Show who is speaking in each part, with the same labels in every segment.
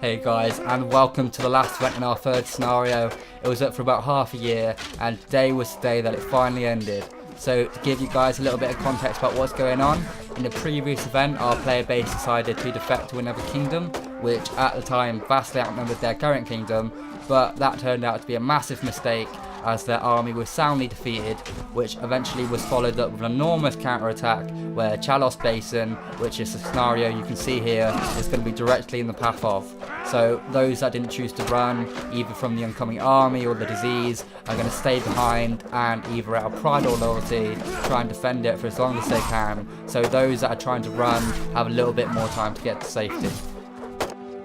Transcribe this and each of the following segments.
Speaker 1: Hey guys, and welcome to the last event in our third scenario. It was up for about half a year, and today was the day that it finally ended. So to give you guys a little bit of context about what's going on, in the previous event our player base decided to defect to another kingdom, which at the time vastly outnumbered their current kingdom, but that turned out to be a massive mistake as their army was soundly defeated, which eventually was followed up with an enormous counterattack where Chalos Basin, which is the scenario you can see here, is going to be directly in the path of. So those that didn't choose to run, either from the oncoming army or the disease, are going to stay behind and either out of pride or loyalty try and defend it for as long as they can. So those that are trying to run have a little bit more time to get to safety.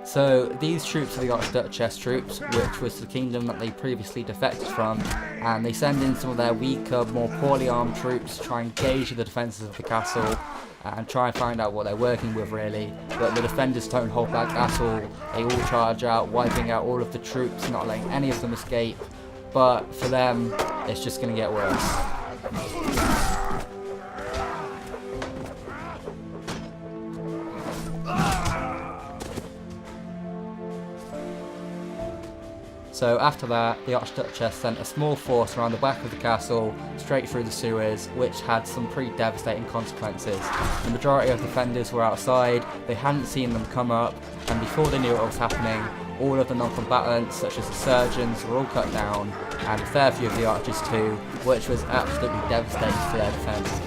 Speaker 1: So these troops are the Archduchess troops, which was the kingdom that they previously defected from, and they send in some of their weaker, more poorly armed troops to try and gauge the defences of the castle and try and find out what they're working with really. But the defenders don't hold back at all. They all charge out, wiping out all of the troops, not letting any of them escape. But for them, it's just going to get worse. So after that, the Archduchess sent a small force around the back of the castle, straight through the sewers, which had some pretty devastating consequences. The majority of defenders were outside, they hadn't seen them come up, and before they knew what was happening, all of the non-combatants, such as the surgeons, were all cut down, and a fair few of the archers too, which was absolutely devastating for their defence.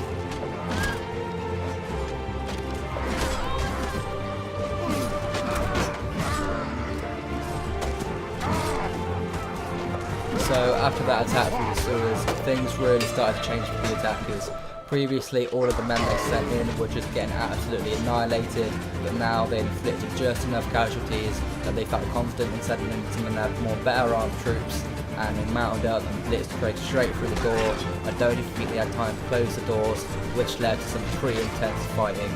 Speaker 1: So after that attack through the sewers, things really started to change for the attackers. Previously, all of the men they sent in were just getting absolutely annihilated, but now they inflicted just enough casualties that they felt confident in sending in some of their more better armed troops, and they mounted up and blitzed straight through the door. I don't even think they had time to close the doors, which led to some pretty intense fighting.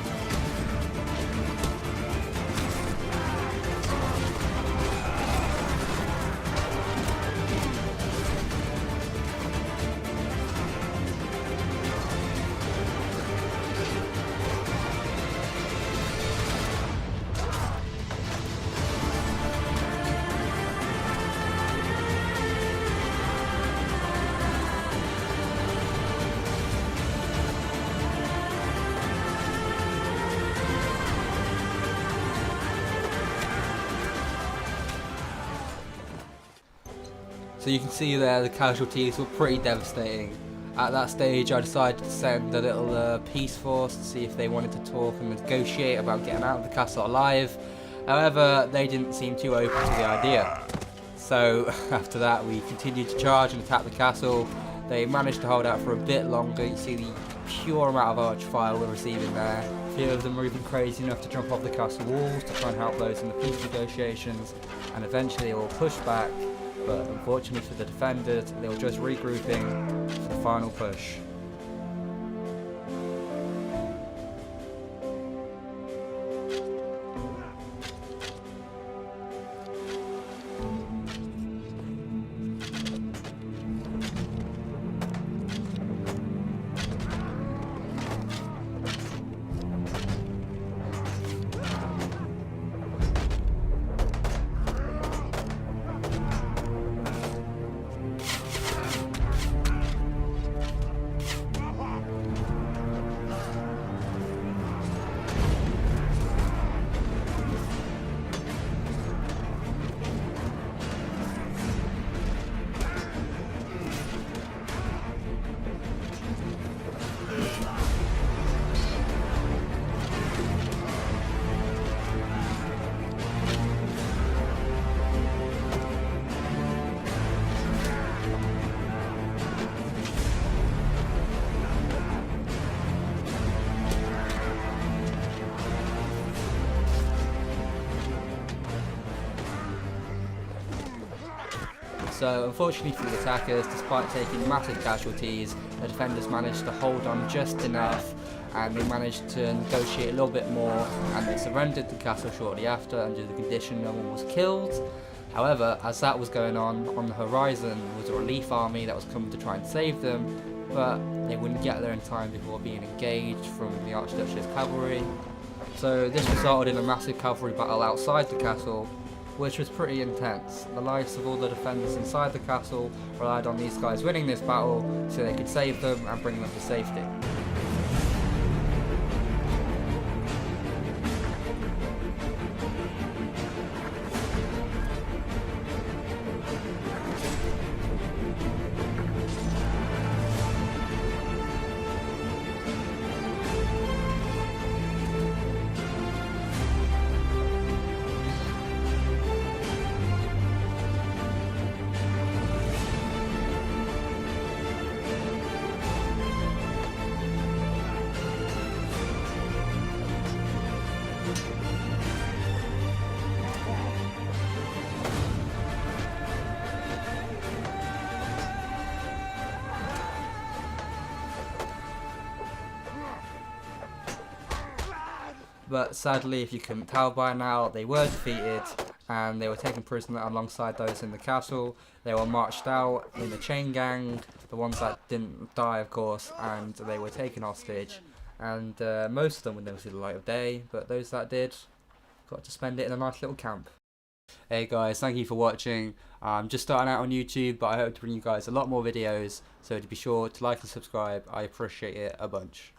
Speaker 1: So you can see there the casualties were pretty devastating. At that stage I decided to send a little peace force to see if they wanted to talk and negotiate about getting out of the castle alive. However, they didn't seem too open to the idea. So after that we continued to charge and attack the castle. They managed to hold out for a bit longer. You see the pure amount of arch fire we're receiving there. A few of them were even crazy enough to jump off the castle walls to try and help those in the peace negotiations, and eventually they were pushed back. But unfortunately for the defenders, they were just regrouping for the final push. So unfortunately for the attackers, despite taking massive casualties, the defenders managed to hold on just enough, and they managed to negotiate a little bit more, and they surrendered the castle shortly after under the condition no one was killed. However, as that was going on the horizon was a relief army that was coming to try and save them, but they wouldn't get there in time before being engaged from the Archduchess cavalry. So this resulted in a massive cavalry battle outside the castle, which was pretty intense. The lives of all the defenders inside the castle relied on these guys winning this battle so they could save them and bring them to safety. But sadly, if you couldn't tell by now, they were defeated and they were taken prisoner alongside those in the castle. They were marched out in a chain gang, the ones that didn't die of course, and they were taken hostage. And most of them would never see the light of day, but those that did got to spend it in a nice little camp. Hey guys, thank you for watching. I'm just starting out on YouTube, but I hope to bring you guys a lot more videos, so to be sure to like and subscribe. I appreciate it a bunch.